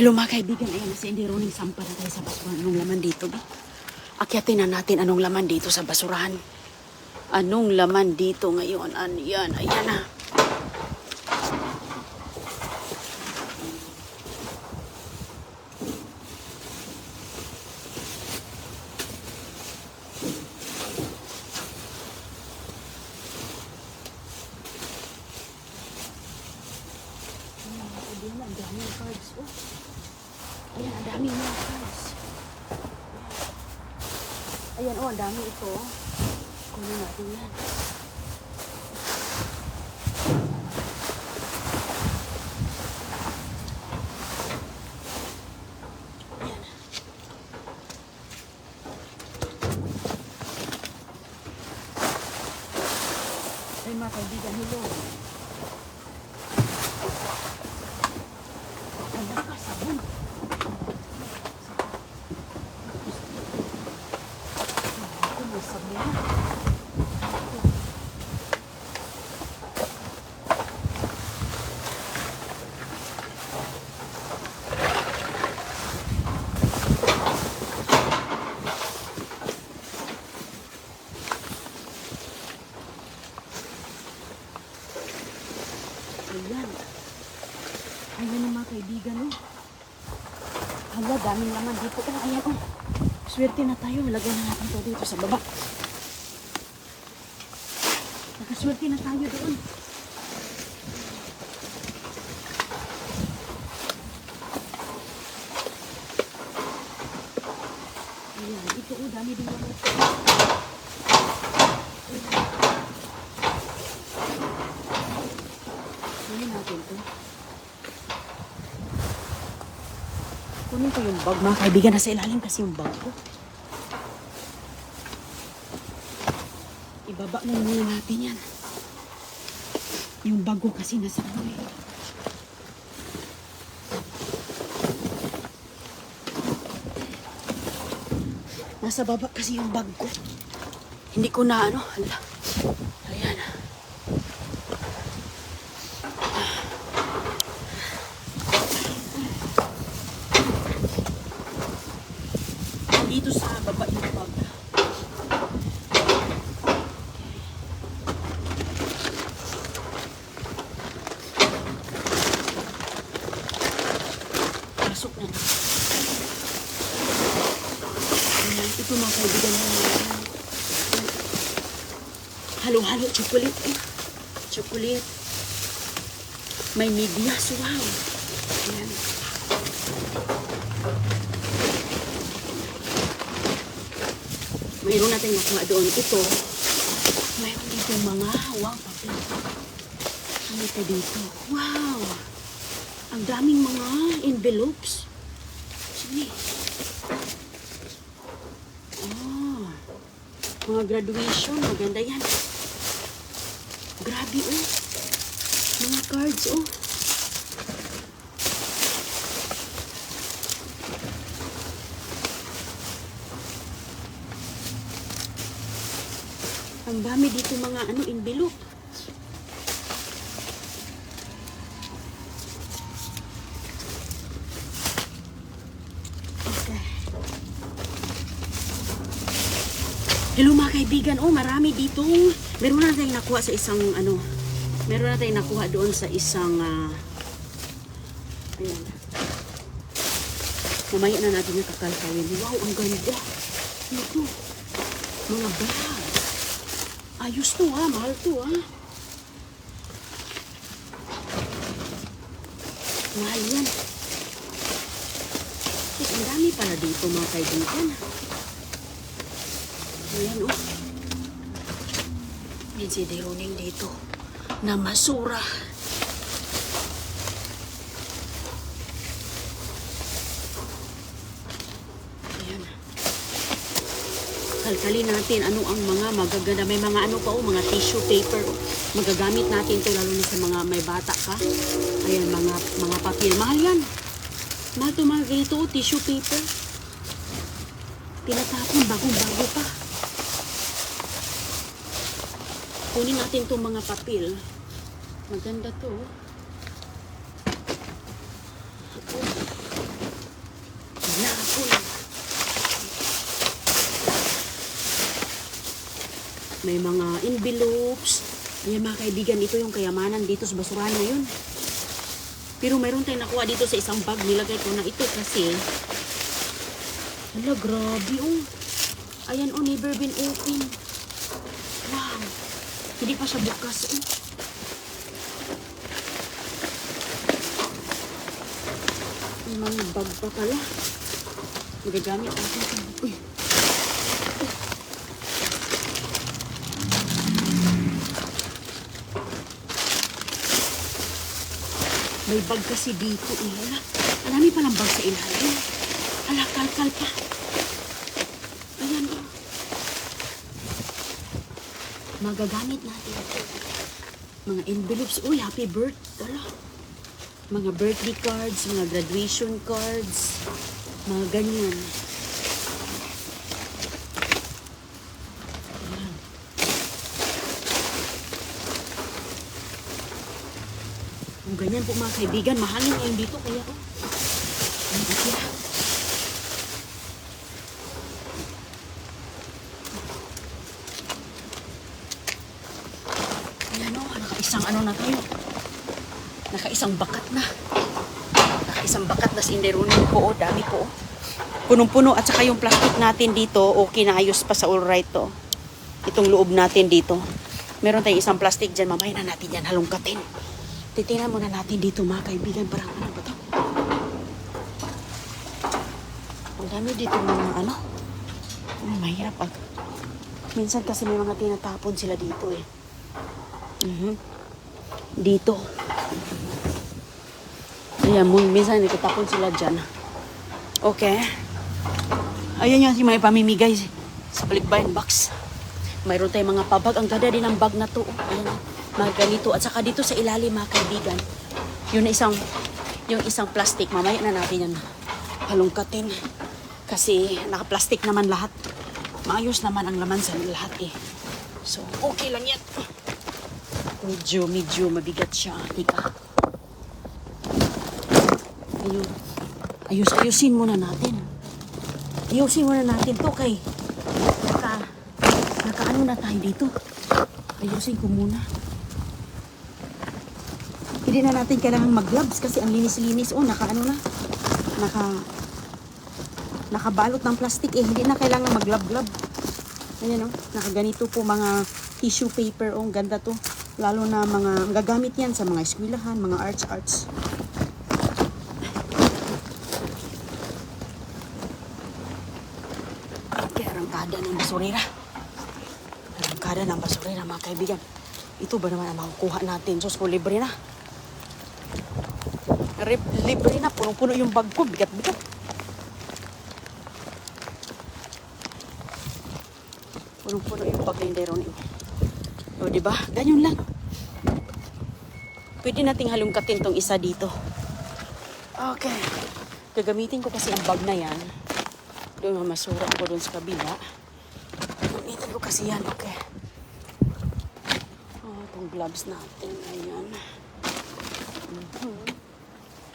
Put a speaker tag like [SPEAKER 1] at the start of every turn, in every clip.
[SPEAKER 1] Hello mga kaibigan, ayan si Hindi Roning sampa na tayo sa basurahan. Anong laman dito, ba? Akyatin na natin anong laman dito sa basurahan. Anong laman dito ngayon? Ayan, ayan na. Ayan, ang dami ng cards. Oh. Ayan, ang dami ng cards. Ayan, oh, ang dami ito. Kunin natin yan. Ayan. Ay, mga kaibigan, hello. Sabon. Ito may sabon. Ayan. Ayan ang mga kaibigan, oh. Hala, daming laman dito. Oh, ayan, oh. Swerte na tayo. Lagyan na natin ito dito sa baba. Nakaswerte na tayo doon. Ayan, dito, oh, dami din laman. Kunin natin ito. Kunin ko yung bag, mga kaibigan. Nasa ilalim kasi yung bag ko. Ibaba na muna natin yan. Yung bag ko kasi nasa ano eh. Nasa baba kasi yung bag ko. Hindi ko na ano. Hala. Ayan. Dito sa baba yung bag. Pasok na. Ayan, ito mga kaibigan na halo-halo chocolate eh. Chocolate. May medyas. Wow. Ayan. Mayroon natin nakuha doon. Ito, mayroon dito mga wow, papel. Ano ito dito? Wow! Ang daming mga envelopes. Sige. Oh, mga graduation. Maganda yan. Grabe, oh. Mga cards, oh. Ang dami dito mga ano, envelope. Okay. Hello mga kaibigan. Oh, marami dito. Meron na tayong nakuha sa isang ano. Meron na tayong nakuha doon sa isang ayan. Mamaya na natin yung kakalkawin. Wow, ang ganda. Ito. Mga bag. Ayos to ha, mahal to ha. Mahal yan. Yes, ang dami pala dito mga kaibigan. Ayan o. Yan si Deroning dito. Na masura. Ayan. Kalkalin natin ano ang mga magaganda. May mga ano pa o, mga tissue paper. Magagamit natin to lalo na sa mga may bata ka. Ayan, mga papel. Mahal yan. Mahal to mga ganito, tissue paper. Tinatapon, bagong-bago pa. Kunin natin itong mga papel. Maganda to. may mga envelopes. Ayan mga kaibigan, ito yung kayamanan dito sa basurahan ngayon. Pero mayroon tayong nakuha dito sa isang bag. Nilagay ko na ito kasi, hala, grabe oh. Ayan oh, never been open. Wow. Hindi pa siya bukas oh. May mga bag pa pala. Magagamit natin ito. Uy. May bag kasi dito eh. Hala, marami palang bag sa ilalim. Hala, kalkal pa. Ayan oh. Magagamit natin. Mga envelopes. Uy, happy birthday. Hala. Mga birthday cards, mga graduation cards. Mga ganyan. Ayan. Kung ganyan po mga kaibigan, mahalin ngayon dito kaya oh. Ang bakira. Ayan o, nakaisang ano na tayo. Nakaisang bakat na. Nakaisang bakat na sinderunin po oh, dami po oh. Punong-puno at saka yung plastic natin dito, okay na ayos pa sa all right to. Itong loob natin dito. Meron tayong isang plastic dyan, mamaya na natin yan halongkatin. Titingnan muna natin dito mga kaibigan, parang ano ba ito? Ang dami dito mga ano. Mahirap pag. Minsan kasi may mga tinatapon sila dito eh. Dito. Ayan, minsan nagtatapon sila dyan. Okay. Ayan yung may pamimigay sa balikbayan box. Mayroon tayong mga pabag. Ang ganda din ang bag na to. Ayan. Mga ganito. At saka dito sa ilalim mga kaibigan. Yung isang plastic. Mamaya na natin yan halongkatin. Kasi naka-plastic naman lahat. Maayos naman ang laman sa lahat eh. So, okay lang yan. Medyo mabigat siya. Tika. Ayun. Ayusin muna natin. Ayusin muna natin to kay nakaano na tayo dito. Ayusin ko muna. Hindi na natin kailangan mag-gloves kasi ang linis-linis. Oh, nakaano na. Nakabalot ng plastic eh. Hindi na kailangan mag-glove-glove. Ayan oh. Nakaganito po mga tissue paper. Oh, ganda to. Lalo na mga gagamit yan sa mga eskwelahan, mga arts. Arangkada ng basurera. Arangkada ng basurera mga kaibigan. Ito ba naman ang makukuha natin? Sos po, libre na. Libre na. Punong-puno yung bag ko. Bigat-bigat. Punong-puno yung bag na hindi ron. O, diba? Ganyan lang. Pwede nating halongkatin tong isa dito. Okay. Gagamitin ko kasi ang bag na yan. Doon masura ko doon sa kabila. Gagamitin ko kasi yan. Okay. Oh, itong gloves natin. Ayan.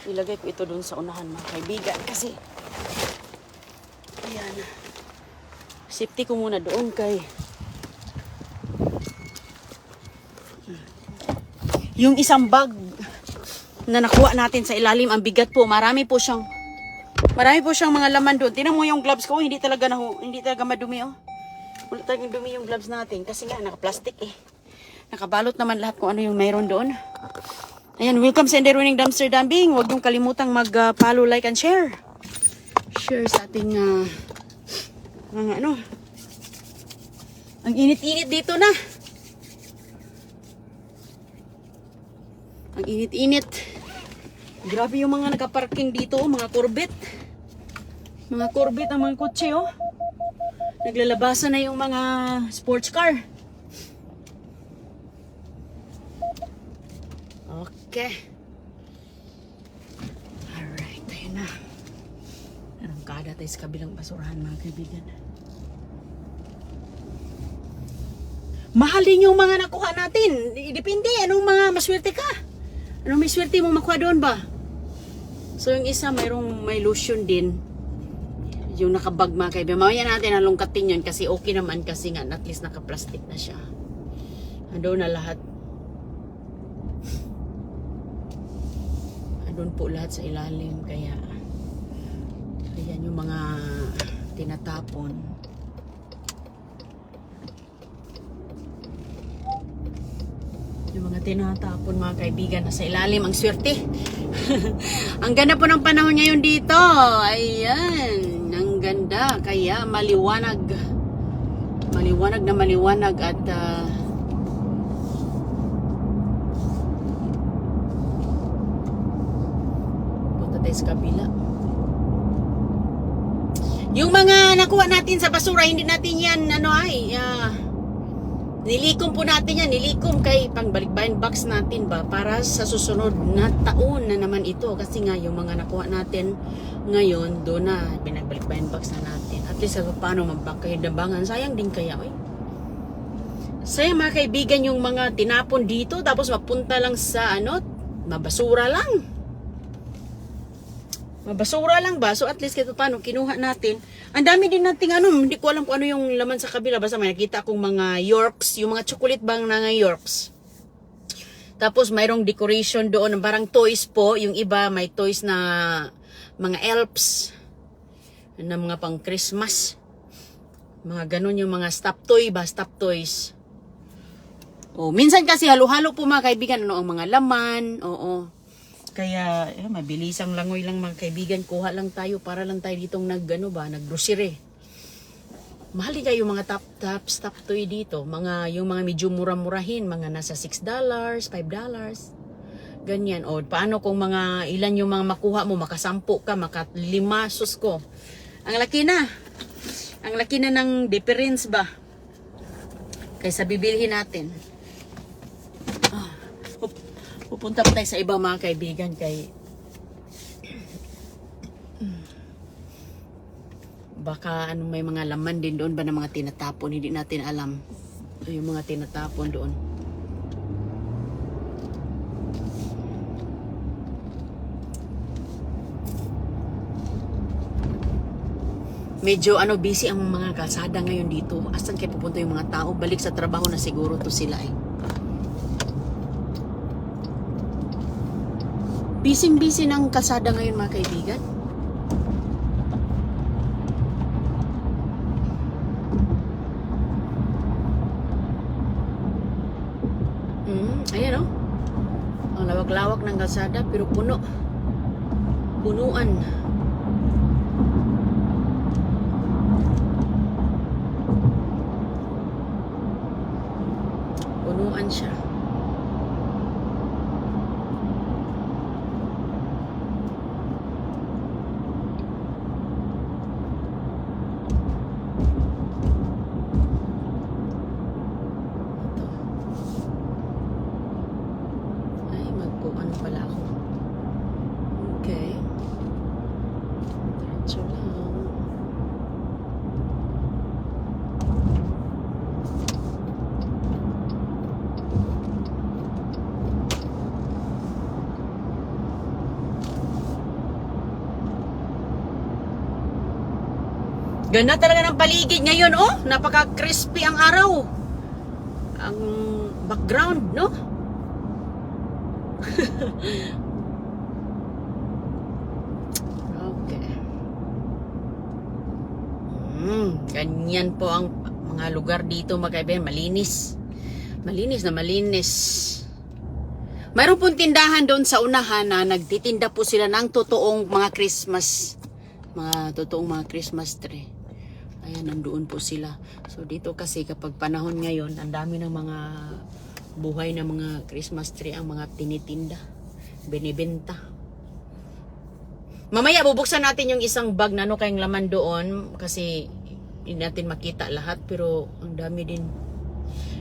[SPEAKER 1] Ilagay ko ito doon sa unahan mga kaibigan. Kasi, ayan. Safety ko muna doon kay yung isang bag na nakuha natin sa ilalim, ang bigat po. Marami po siyang mga laman doon. Tingnan mo yung gloves ko, hindi talaga madumi oh. Wala talagang dumi yung gloves natin kasi nga naka-plastic eh. Nakabalot naman lahat kung ano yung mayroon doon. Ayan, welcome sa Enderuning Dumpster Dumping. Huwag niyong kalimutang mag-follow, like, and share. Share sa ating mga ano. Ang init-init dito na. Ang init-init. Grabe yung mga nakaparking dito, mga Corvette. Mga Corvette ang mga kotse, oh. Naglalabasan na yung mga sports car. Okay. Alright, ayun na. Arangkada tayo sa kabilang basurahan, mga kaibigan. Mahal din yung mga nakuha natin. Depende, anong mga maswerte ka. Anong may swerte mong makuha doon ba? So yung isa may lotion din. Yung nakabag mga kaibigan. Mamaya natin halongkatin yun kasi okay naman kasi nga at least naka-plastic na siya. Andun na lahat. Andun po lahat sa ilalim. Kaya ayan yung mga tinatapon. Yung mga tinatapon mga kaibigan na sa ilalim. Ang swerte. Ang ganda po ng panahon ngayon dito. Ayan. Ang ganda. Kaya maliwanag. Maliwanag na maliwanag at punta tayo sa kabila. Yung mga nakuha natin sa basura, hindi natin yan, nilikom po natin yan, nilikom kay pangbalik-bayan box natin ba, para sa susunod na taon na naman ito. Kasi nga, yung mga nakuha natin ngayon, doon na, pinagbalik-bayan box na natin. At least, paano mabakahidabangan, sayang din kaya, sayang mga kaibigan yung mga tinapon dito, tapos mapunta lang sa, mabasura lang. Mabasura lang ba? So at least kahit paano kinuha natin. Ang dami din nating hindi ko alam kung ano yung laman sa kabila. Basta may nakita akong mga Yorks, yung mga chocolate bang na Yorks. Tapos mayroong decoration doon, parang toys po. Yung iba may toys na mga elves. Na mga pang Christmas. Mga ganun yung mga stop toy ba? Stop toys. Minsan kasi halo-halo po mga kaibigan. Ang mga laman. Kaya, mabilisang langoy lang mga kaibigan. Kuha lang tayo para lang tayo ditong nag-grocery. Mahal din kayo yung mga top toy dito. Yung mga medyo mura-murahin. Mga nasa $6, $5. Ganyan. Paano kung ilan yung mga makuha mo? Makasampu ka, maka-5. Sus ko. Ang laki na. Ang laki na ng difference ba? Kaysa bibilihin natin. Pupunta pa tayo sa iba mga kaibigan kay baka may mga laman din doon ba ng mga tinatapon, hindi natin alam yung mga tinatapon doon. Medyo busy ang mga kalsada ngayon dito. Asan kayo pupunta yung mga tao? Balik sa trabaho na siguro to sila Busy ng kalsada ngayon mga kaibigan. Ayan ang lawak-lawak ng kalsada pero punuan. Punuan siya. Pala ako. Okay. Diretso lang. Ganda talaga ng paligid ngayon, napaka-crispy ang araw. Ang background, no? Okay. Ganyan po ang mga lugar dito mga kaibigan. Malinis. Malinis na malinis. Mayroon pong tindahan doon sa unahan na nagtitinda po sila ng totoong mga Christmas. Mga totoong mga Christmas tree. Ayan, nandoon po sila. So dito kasi kapag panahon ngayon, ang dami ng mga buhay na mga Christmas tree ang mga tinitinda, binibenta. Mamaya bubuksan natin yung isang bag na kayong laman doon kasi hindi natin makita lahat pero ang dami din.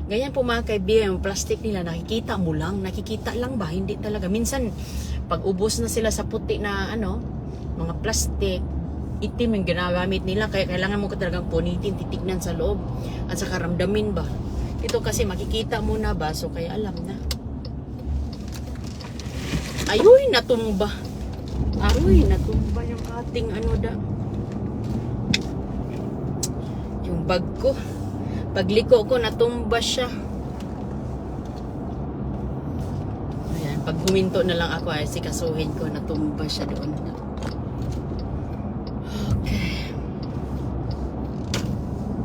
[SPEAKER 1] Ganyan po mga kaibigan, yung plastic nila nakikita mo lang, nakikita lang ba? Hindi talaga. Minsan pag ubos na sila sa puti na mga plastic, itim yung ginagamit nila kaya kailangan mo talagang punitin, titignan sa loob at saka ramdamin ba. Ito kasi makikita mo na ba, so kaya alam na. Ayoy, natumba. Ayoy, natumba yung ating yung bag ko. Pagliko ko, natumba siya. Ayan, pag huminto na lang ako, ay sikasuhin ko, natumba siya doon. Okay.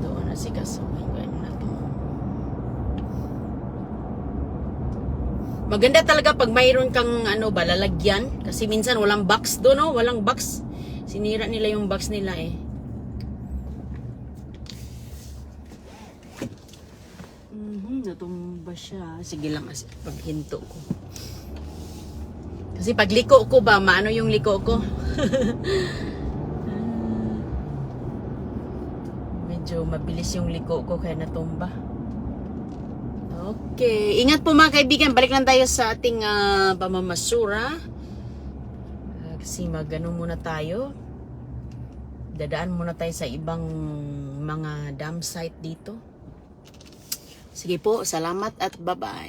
[SPEAKER 1] Doon na sikasuhin ko. Maganda talaga pag mayroon kang ano ba, lalagyan. Kasi minsan walang box doon, no? Walang box. Sinira nila yung box nila eh. Natumba siya. Sige lang paghinto ko. Kasi pag liko ko ba, maano yung liko ko? Medyo mabilis yung liko ko kaya natumba. Okay. Ingat po mga kaibigan. Balik lang tayo sa ating pamamasura. Kasi magano muna tayo. Dadaan muna tayo sa ibang mga dam site dito. Sige po, salamat at bye-bye.